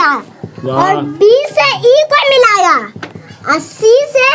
खींचा और B से E को मिलाया और C से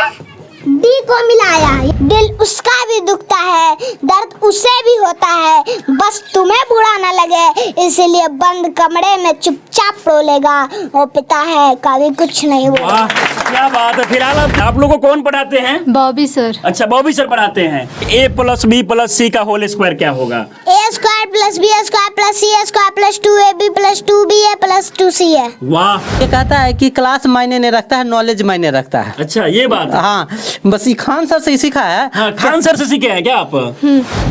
D को मिलाया। दिल उसका भी दुखता है, दर्द उसे भी होता है, बस तुम्हें बुरा न लगे इसलिए बंद कमरे में चुपचाप रोलेगा। वो पिता है कभी कुछ नहीं बोला। क्या बात है। फिलहाल आप लोगों को कौन पढ़ाते हैं? बॉबी सर। अच्छा, बॉबी सर पढ़ाते हैं। A + B + C का होल स्क्वायर क्या होगा? A² + B² + C² + 2AB + 2BA + 2C है। वाह। ये कहता है कि क्लास मायने नहीं रखता है, नॉलेज मायने रखता है। अच्छा, ये बात है। हाँ, बस ये खान सर से ही सीखा है। हाँ, खान सर से सीखे हैं क्या आप?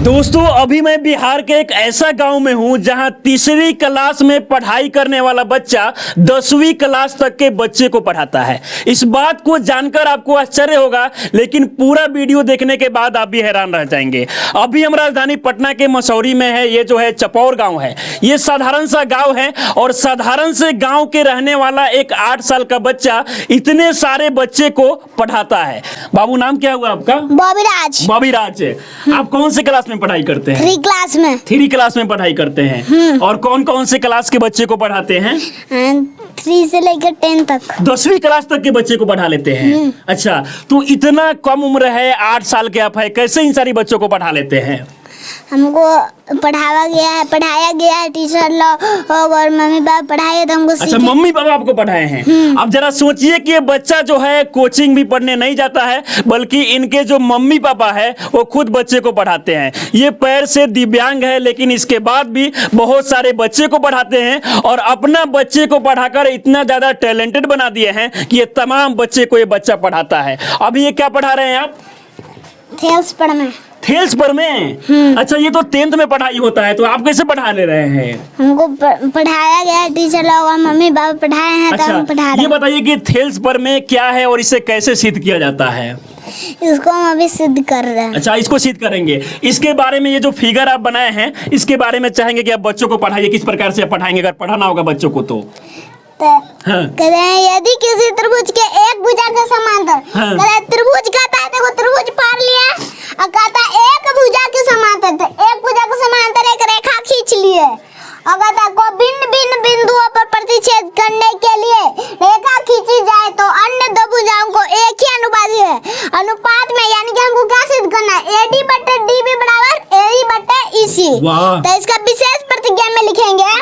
दोस्तों, अभी मैं बिहार के एक ऐसा गांव में हूं जहां तीसरी क्लास में पढ़ाई करने वाला बच्चा 10वीं क्लास तक के बच्चे को पढ़ाता है। इस बात को जानकर आपको आश्चर्य होगा, लेकिन पूरा वीडियो देखने के बाद आप भी हैरान रह जाएंगे। अभी हम राजधानी पटना के मसौरी में है। ये जो है चपौर गांव है। ये साधारण सा गांव है और साधारण से गांव के रहने वाला एक 8 साल का बच्चा इतने सारे बच्चे को पढ़ाता है। बाबू, नाम क्या हुआ आपका? बॉबी राज। बॉबी राज। आप कौन से क्लास में पढ़ाई करते हैं? 3 क्लास में। 3 क्लास में पढ़ाई करते हैं। और कौन कौन से क्लास के बच्चे को पढ़ाते हैं? 3 से लेकर 10 तक। 10वीं क्लास तक के बच्चे को पढ़ा लेते हैं। अच्छा, तो इतना कम उम्र है, 8 साल के आप है, कैसे इन सारी बच्चों को पढ़ा लेते हैं? हमको पढ़ाया गया है टीचर लोग और मम्मी पापा पढ़ाए तो हमको। अच्छा, मम्मी पापा आपको पढ़ाए हैं। अब जरा सोचिए कि ये बच्चा जो है कोचिंग भी पढ़ने नहीं जाता है, बल्कि इनके जो मम्मी पापा है वो खुद बच्चे को पढ़ाते हैं। ये पैर से दिव्यांग है, लेकिन इसके बाद भी बहुत सारे बच्चे को पढ़ाते हैं और अपना बच्चे को पढ़ाकर इतना ज्यादा टैलेंटेड बना दिए हैं कि ये तमाम बच्चे को ये बच्चा पढ़ाता है। अभी ये क्या पढ़ा रहे हैं आप? थेल्स पर में। थेल्स पर में? अच्छा, ये तो 10th में पढ़ाई होता है, तो आप कैसे पढ़ा ले रहे हैं? हमको पढ़ाया गया टीचर लोग और मम्मी पापा पढ़ाए हैं। अच्छा, तो हम पढ़ा रहे हैं। ये बताइए कि थेल्स पर में क्या है और इसे कैसे सिद्ध किया जाता है? इसको हम अभी सिद्ध कर रहे हैं। अच्छा, इसको सिद्ध करेंगे। इसके बारे में ये जो फिगर आप बनाए हैं, इसके बारे में चाहेंगे कि आप बच्चों को पढ़ाइए। किस प्रकार से आप पढ़ाएंगे अगर पढ़ाना होगा बच्चों को तो? हाँ। कहते हैं यदि किसी त्रिभुज के एक भुजा के समांतर, हाँ। कहते हैं त्रिभुज कहता है, देखो त्रिभुज पार लिया और कहता है एक भुजा के समांतर, तो एक भुजा के समांतर एक रेखा खींच लिए और कहता है को भिन्न भिन्न बिंदुओं पर प्रतिच्छेद करने के लिए रेखा खींची जाए तो अन्य दो भुजाओं को एक ही अनुपात है। अनुपात में यानी कि हमको क्या सिद्ध करना है? AD/DB = AE/EC। तो इसका विशेष प्रतिज्ञा में लिखेंगे।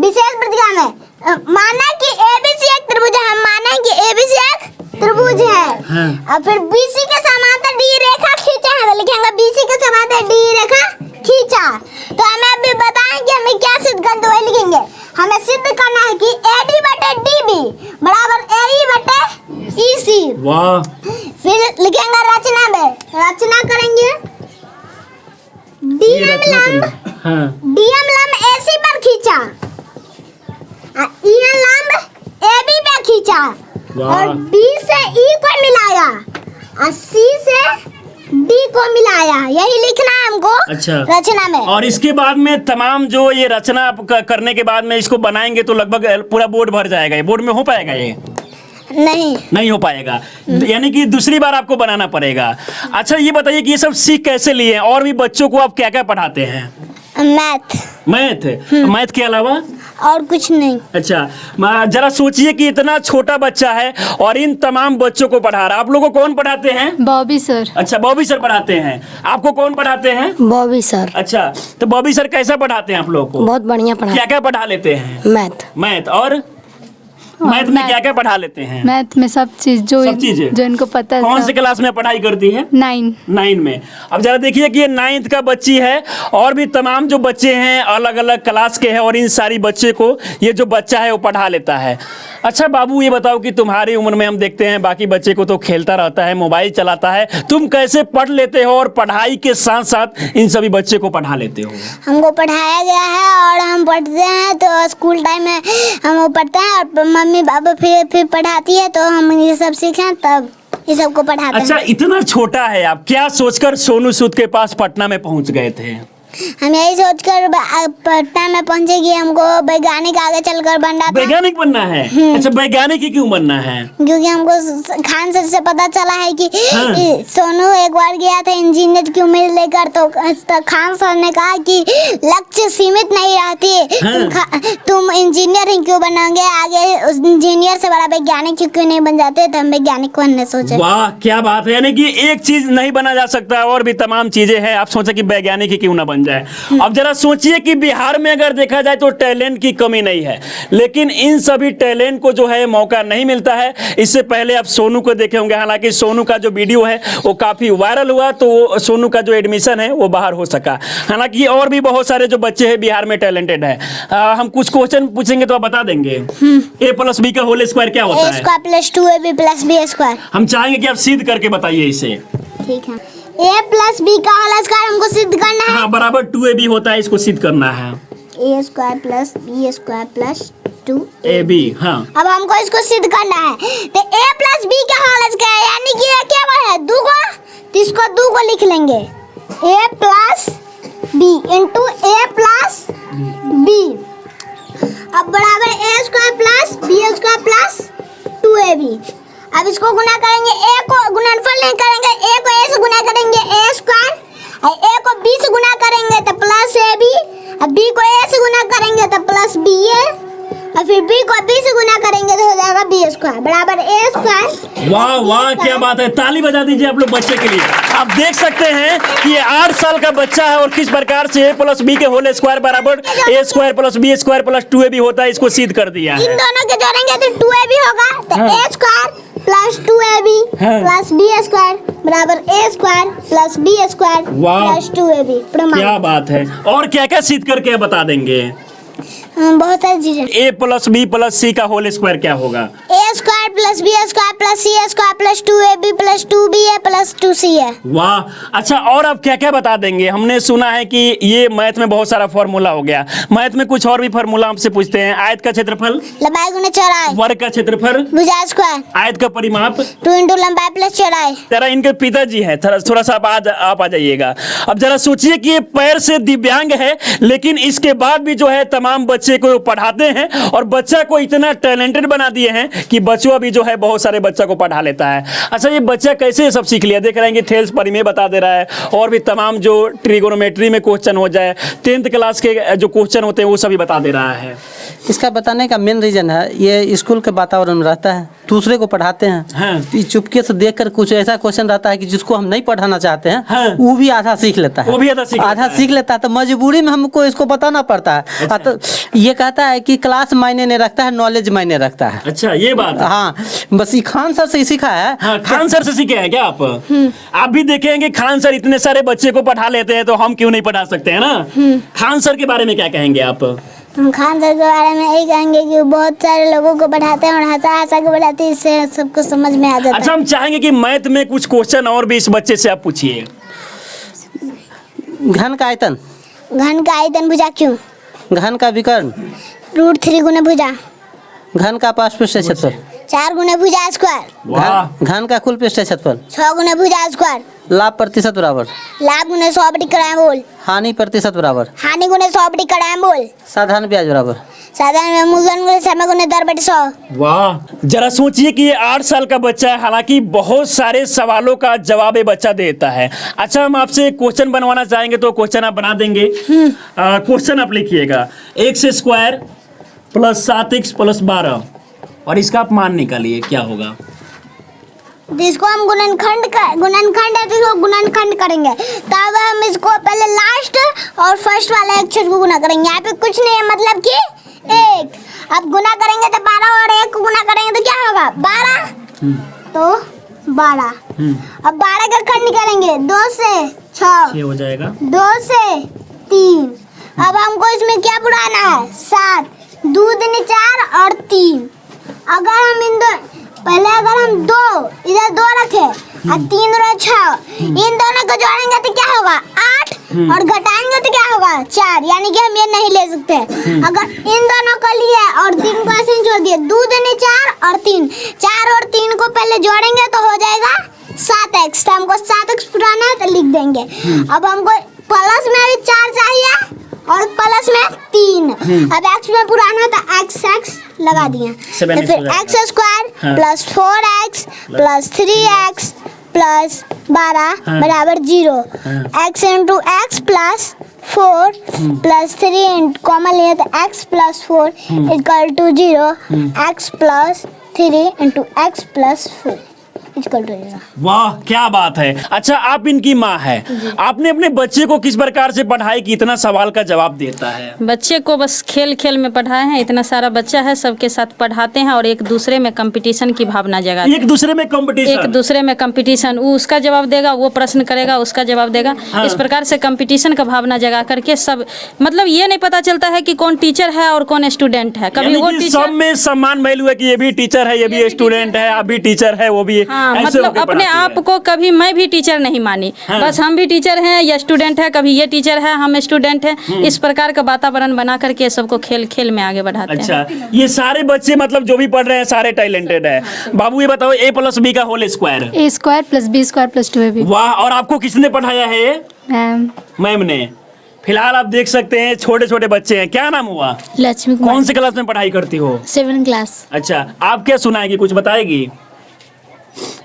विशेष प्रतिज्ञा में माना कि ABC एक त्रिभुज है। हम माने कि ABC एक त्रिभुज है। और फिर BC के समांतर D रेखा खींचा है, तो लिखेंगे BC के समांतर D रेखा खींचा। तो हमें अभी बताएं कि हमें क्या सिद्ध करना है, वही लिखेंगे। हमें सिद्ध करना है कि AD/DB = AE/EC। वाह। फिर लिखेंगे रचना में, रचना करेंगे। DM लंब AC पर खींचा, EN लंब AB पे खींचा और B से E को मिलाया और C से D को मिलाया। यही लिखना है हमको। अच्छा, रचना में। और इसके बाद में तमाम जो ये रचना आप करने के बाद में इसको बनाएंगे तो लगभग पूरा बोर्ड भर जाएगा। ये बोर्ड में हो पाएगा? ये नहीं हो पाएगा। यानी कि दूसरी बार आपको बनाना पड़ेगा। अच्छा, ये बताइए कि ये सब सीख कैसे लिए और भी बच्चों को आप क्या क्या पढ़ाते हैं? मैथ के अलावा और कुछ नहीं। अच्छा, जरा सोचिए कि इतना छोटा बच्चा है और इन तमाम बच्चों को पढ़ा रहा है। आप लोगों को कौन पढ़ाते हैं? बॉबी सर। अच्छा, बॉबी सर पढ़ाते हैं। आपको कौन पढ़ाते हैं? बॉबी सर। अच्छा, तो बॉबी सर कैसा पढ़ाते हैं आप लोगों को? बहुत बढ़िया पढ़ा। क्या क्या पढ़ा लेते हैं? मैथ। और मैथ में क्या क्या पढ़ा लेते हैं? मैथ में सब चीज जो इनको पता है। कौन से क्लास में पढ़ाई करती है? 9 में। अब जरा देखिए कि ये 9th का बच्ची है और भी तमाम जो बच्चे हैं अलग अलग क्लास के हैं और इन सारी बच्चे को ये जो बच्चा है वो पढ़ा लेता है। अच्छा बाबू, ये बताओ कि तुम्हारी उम्र में हम देखते हैं बाकी बच्चे को तो खेलता रहता है, मोबाइल चलाता है, तुम कैसे पढ़ लेते हो और पढ़ाई के साथ साथ इन सभी बच्चे को पढ़ा लेते हो? हमको पढ़ाया गया है और हम पढ़ते हैं, तो स्कूल टाइम में हम वो पढ़ते हैं और मम्मी पापा फिर पढ़ाती है, तो हम ये सब सीखें तब ये सबको पढ़ाते हैं। अच्छा, इतना छोटा है, आप क्या सोचकर सोनू सूद के पास पटना में पहुंच गए थे? हम यही सोचकर पटना में पहुंचे कि हमको वैज्ञानिक आगे चलकर बनना था, वैज्ञानिक बनना है। अच्छा, वैज्ञानिक ही क्यों बनना है? क्योंकि हमको खान सर से पता चला है कि हाँ। सोनू एक बार गया था इंजीनियर की उम्मीद लेकर, तो खान सर ने कहा कि लक्ष्य सीमित नहीं रहती, हाँ। तुम इंजीनियर ही क्यों बनोगे, आगे उस इंजीनियर से बड़ा वैज्ञानिक क्यों नहीं बन जाते, तो हम वैज्ञानिक बनने सोचे। वाह, क्या बात है। यानी कि एक चीज नहीं बना जा सकता, और भी तमाम चीजें हैं, आप सोचे कि वैज्ञानिक ही क्यों ना बन जाए। अब जरा सोचिए कि बिहार में अगर देखा जाए तो टैलेंट की कमी नहीं है, लेकिन इन सभी टैलेंट को जो है मौका नहीं मिलता है। इससे पहले आप सोनू को देखे होंगे, हालांकि सोनू का जो वीडियो है वो काफी वायरल हुआ, तो सोनू का जो एडमिशन है वो बाहर हो सका। हालांकि और भी बहुत सारे जो बच्चे हैं बिहार में टैलेंटेड है। हम कुछ क्वेश्चन पूछेंगे तो आप बता देंगे। a+b का होल स्क्वायर क्या होता है? a² + 2ab + b²। हम चाहेंगे कि आप सिद्ध करके बताइए इसे। ठीक है, a+b का होल स्क्वायर हमको सिद्ध करना है। हाँ, बराबर 2ab होता है, इसको सिद्ध करना है। a² + b² + 2ab। हाँ। अब हमको इसको सिद्ध करना है, तो a+b का होल स्क्वायर यानी कि ये क्या है, 2 को, तो इसको 2 को लिख लेंगे, a+b * a+b, अब बराबर a² + b² + 2ab। अब इसको गुना करेंगे, a को गुणनफल नहीं करेंगे, a को a से गुना करेंगे a², और a को b से गुना करेंगे तो +ab, और b को a से गुना करेंगे तो +ba, और फिर b को b से गुना करेंगे तो हो जाएगा b² बराबर a²। वाह वाह, क्या बात है। ताली बजा दीजिए आप लोग बच्चे के लिए। आप देख सकते हैं कि ये 8 साल का बच्चा है और किस प्रकार से a+b के होल स्क्वायर बराबर a² + b² + 2ab होता है, इसको सिद्ध कर दिया है। इन दोनों के जोड़ेंगे तो 2ab होगा, तो a² + 2ab + b² बराबर a² + b² वाह। + 2ab। प्रमाण। क्या बात है। और क्या क्या सिद्ध करके बता देंगे? बहुत सारी चीजें। a+b + c का होल स्क्वायर क्या होगा? a² + b² + c² + 2ab + 2ba + 2ca। वाह। अच्छा, और आप क्या क्या बता देंगे? हमने सुना है कि ये मैथ में बहुत सारा फॉर्मूला हो गया, मैथ में कुछ और भी फॉर्मूला आपसे पूछते हैं। आयत का क्षेत्रफल, लंबाई गुना चौड़ाई, वर्ग का क्षेत्रफल, भुजा स्क्वायर, आयत का परिमाप। 2 × लंबाई + चौड़ाई। जरा इनके पिताजी हैं, थोड़ा सा आप आ जाइएगा। अब जरा सोचिए कि ये पैर से दिव्यांग है, लेकिन इसके बाद भी जो है तमाम बच्चे को पढ़ाते हैं, और बच्चा को इतना टैलेंटेड बना दिए हैं कि बच्चा भी जो है बहुत सारे बच्चा को पढ़ा लेता है। अच्छा, ये बच्चा कैसे सब सीख लिया? देख रहे हैं कि थेल्स परिमेय बता दे रहा है, और भी तमाम जो ट्रिगोनोमेट्री में क्वेश्चन हो जाए, 10th क्लास के जो क्वेश्चन होते हैं वो सभी बता दे रहा है। इसका बताने का मेन रीजन है ये स्कूल के वातावरण में रहता है, दूसरे को पढ़ाते हैं। हाँ। चुपके से देखकर कुछ ऐसा क्वेश्चन रहता है कि जिसको हम नहीं पढ़ाना चाहते हैं, हाँ। वो भी आधा सीख लेता है, वो भी आधा सीख लेता है, तो मजबूरी में हमको इसको बताना पड़ता है। अच्छा। तो ये कहता है कि क्लास मायने नहीं रखता है, नॉलेज मायने रखता है। अच्छा, ये बात है। हाँ, बस ये खान सर से ही सीखा है। हाँ, खान सर से सीखे हैं क्या आप? आप भी देखेंगे खान सर इतने सारे बच्चे को पढ़ा लेते हैं, तो हम क्यों नहीं पढ़ा सकते हैं ना? खान सर के बारे में क्या कहेंगे आप? हम खान सर के बारे में यही कहेंगे कि वो बहुत सारे लोगों को पढ़ाते हैं और हंसा के पढ़ाते हैं, इससे सबको समझ में आ जाता अच्छा, हम चाहेंगे कि मैथ में कुछ क्वेश्चन और भी इस बच्चे से आप पूछिए। घन का आयतन, घन का आयतन भुजा क्यों, घन का विकर्ण, √3 गुना भुजा, घन का पार्श्व पृष्ठ क्षेत्रफल, 4 गुना भुजा स्क्वायर, वाह। घन का कुल पृष्ठ क्षेत्रफल, 6 गुना भुजा स्क्वायर, लाभ प्रतिशत बराबर, लाभ गुना 100/100 बोल, हानि प्रतिशत बराबर, हानि गुना 100/100 बोल, साधारण ब्याज बराबर, साधारण मूलधन गुना समय गुना दर बटे 100। वाह। जरा सोचिए कि ये 8 साल का बच्चा है, हालांकि बहुत सारे सवालों का जवाब ये बच्चा देता है। अच्छा, हम आपसे क्वेश्चन बनवाना चाहेंगे तो क्वेश्चन आप बना देंगे? क्वेश्चन आप लिखिएगा, x² + 7x + 12, और इसका आप मान निकालिए क्या होगा। जिसको हम गुणनखंड है तो इसको गुणनखंड करेंगे, तब हम इसको पहले लास्ट और फर्स्ट वाले अक्षर को गुना करेंगे। यहाँ पे कुछ नहीं है, मतलब कि 1। अब गुना करेंगे तो 12 और 1 को गुना करेंगे तो क्या होगा 12, तो 12। अब 12 का खंड करेंगे, 2 से 6 हो जाएगा, 2 से 3। अब हमको इसमें क्या बुढ़ाना है 7, 2 दूनी 4 और 3। अगर हम पहले अगर हम 2 इधर 2 रखे और 3 और 6, इन दोनों को जोड़ेंगे तो क्या होगा 8, और घटाएंगे तो क्या होगा 4, यानी कि हम ये नहीं ले सकते। अगर इन दोनों को लिए और 3 को ऐसे ही जोड़ दिए, 2 दूनी 4 और 3, 4 और 3 को पहले जोड़ेंगे तो हो जाएगा 7x, तो हमको 7x पुराना है तो लिख देंगे। अब हमको प्लस में भी 4 चाहिए और प्लस में 3। अब x में पुराना तो x लगा दिए, तो फिर x square plus 4x plus 3x plus 12 बराबर 0। x इंटू एक्स प्लस 4 प्लस 3 कॉमन लिए तो x plus 4 equal to 0। x plus 3 into x plus 4 equal to 0। वाह क्या बात है। अच्छा आप इनकी माँ है, आपने अपने बच्चे को किस प्रकार से पढ़ाई कि इतना सवाल का जवाब देता है? बच्चे को बस खेल खेल में पढ़ाए हैं। इतना सारा बच्चा है, सबके साथ पढ़ाते हैं और एक दूसरे में कंपटीशन की भावना जगाते हैं। एक दूसरे में कंपटीशन, वो उसका जवाब देगा, वो प्रश्न करेगा, उसका जवाब देगा। हाँ। इस प्रकार से कंपटीशन का भावना जगा करके सब मतलब ये नहीं पता चलता है कि कौन टीचर है और कौन स्टूडेंट है। कभी वो टीचर सब में समान वैल्यू है कि ये भी टीचर है, ये भी स्टूडेंट है, आप भी टीचर है, वो भी हाँ, ऐसे मतलब होके अपने पढ़ाती है। आप को कभी मैं भी टीचर नहीं मानी। हाँ। बस हम भी टीचर हैं या स्टूडेंट है, कभी ये टीचर है हम स्टूडेंट हैं। इस प्रकार का वातावरण बना करके सबको खेल खेल में आगे बढ़ाते हैं। अच्छा ये सारे बच्चे मतलब जो भी पढ़ रहे हैं सारे टैलेंटेड है। बाबू ये बताओ a प्लस बी का whole square. A square plus B square plus 2ab। वाह, और आपको किसने पढ़ाया है? मैम मैम ने। फिलहाल आप देख सकते हैं छोटे छोटे बच्चे हैं। क्या नाम हुआ? लक्ष्मी कुमार। कौन से क्लास में पढ़ाई करती हो? 7 क्लास। अच्छा आप क्या सुनाएगी, कुछ बताएगी?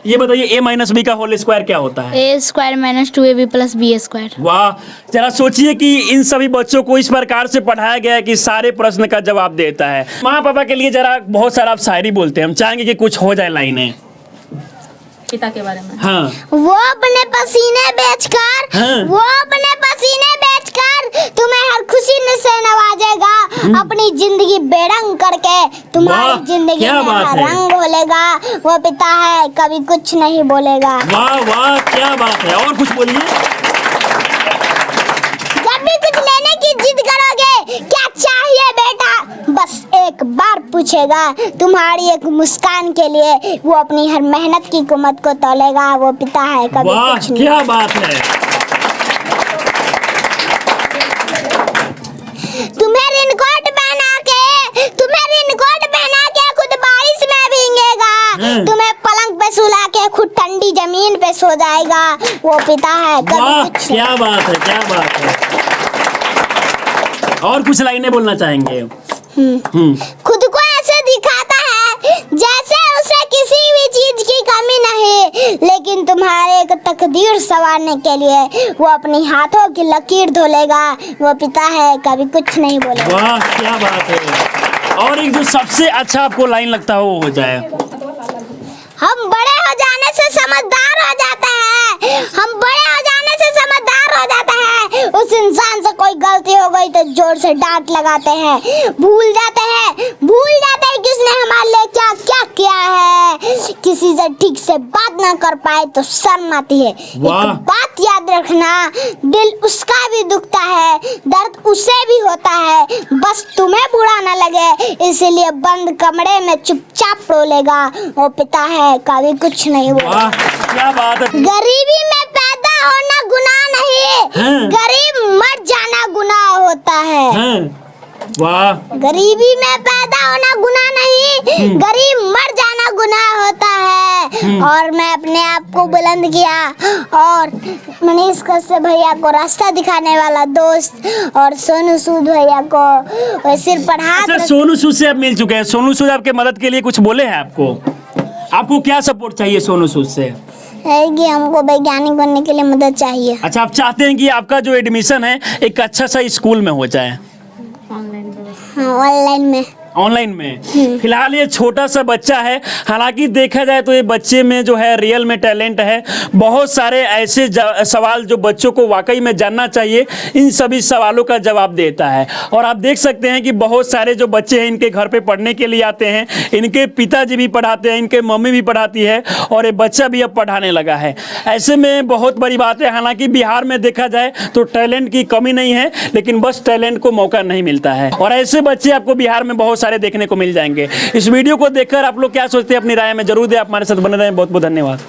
ये बताइए a माइनस बी का होल स्क्वायर क्या होता है? A square minus 2ab plus B square. वाह, जरा सोचिए कि इन सभी बच्चों को इस प्रकार से पढ़ाया गया है कि सारे प्रश्न का जवाब देता है। माँ पापा के लिए जरा बहुत सारा आप शायरी बोलते हैं, हम चाहेंगे कि कुछ हो जाए लाइनें। पिता के बारे में हाँ वो अपने पसीने बेचकर हाँ। वो अपने पसीने बेचकर तुम्हें हर खुशी से नवाजेगा। अपनी जिंदगी बेरंग करके वाह, तुम्हारी जिंदगी क्या में बात हर है। रंग घोलेगा। वो पिता है कभी कुछ नहीं बोलेगा। वाह वाह क्या बात है, और कुछ बोलिए। जब भी कुछ लेने की जिद करोगे, क्या चाहिए बेटा, बस एक बार पूछेगा। तुम्हारी एक मुस्कान के लिए वो अपनी हर मेहनत की कीमत को तोलेगा। वो पिता है कभी वाह कुछ नहीं। क्या बात है। तुम्हें रेनकोट पहना के खुद बारिश में भीगेगा। तुम्हें पलंग पे सुला के खुद ठंडी जमीन पे सो जाएगा। वो पिता है कभी वाह कुछ क्या बात है, क्या बात है। और कुछ लाइनें बोलना चाहेंगे? खुद को ऐसे दिखाता है जैसे उसे किसी भी चीज की कमी नहीं, लेकिन तुम्हारे एक तकदीर संवारने के लिए वो अपनी हाथों की लकीर धोलेगा। वो पिता है कभी कुछ नहीं बोलेगा। वाह क्या बात है। और एक जो सबसे अच्छा आपको लाइन लगता है वो हो जाए। हम बड़े हो जाने से समझदार हो जाते हैं। हम बड़े हो जाने से समझदार हो जाते हैं। उस इंसान से कोई गलती हो गई तो जोर से डांट लगाते हैं। भूल जाते हैं किसने हमारे लिए क्या क्या किया है। किसी से ठीक से बात ना कर पाए तो शर्म आती है। एक बात याद रखना, दिल उसका भी दुखता है, दर्द उसे भी होता है। बस तुम्हें बुरा ना लगे इसीलिए बंद कमरे में चुपचाप रोलेगा। वो पिता है कभी कुछ नहीं बोलेगा। वाह क्या बात है। गरीबी में पैदा होना गुनाह नहीं, गरीब मर जाना गुनाह होता है। वाह, गरीबी में पैदा होना गुनाह नहीं, गरीब मर जाना गुनाह होता है। और मैं अपने आप को बुलंद किया और मनीष कश्यप भैया को रास्ता दिखाने वाला दोस्त और सोनू सूद भैया को सिर पर हाथ अच्छा सोनू सूद से आप मिल चुके हैं। सोनू सूद आपके मदद के लिए कुछ बोले हैं आपको? आपको क्या सपोर्ट चाहिए सोनू सूद से? है कि हमको वैज्ञानिक बनने के लिए मदद चाहिए। अच्छा आप चाहते हैं कि आपका जो एडमिशन है एक अच्छा सा स्कूल में हो जाए? हाँ ऑनलाइन में। ऑनलाइन में। फिलहाल ये छोटा सा बच्चा है, हालांकि देखा जाए तो ये बच्चे में जो है रियल में टैलेंट है। बहुत सारे ऐसे सवाल जो बच्चों को वाकई में जानना चाहिए, इन सभी सवालों का जवाब देता है। और आप देख सकते हैं कि बहुत सारे जो बच्चे हैं इनके घर पे पढ़ने के लिए आते हैं। इनके पिताजी भी पढ़ाते हैं, इनके मम्मी भी पढ़ाती है और ये बच्चा भी अब पढ़ाने लगा है। ऐसे में बहुत बड़ी बात है। हालांकि बिहार में देखा जाए तो टैलेंट की कमी नहीं है, लेकिन बस टैलेंट को मौका नहीं मिलता है। और ऐसे बच्चे आपको बिहार में बहुत सारे देखने को मिल जाएंगे। इस वीडियो को देखकर आप लोग क्या सोचते हैं अपनी राय में जरूर दें। आप हमारे साथ बने रहें। बहुत बहुत धन्यवाद।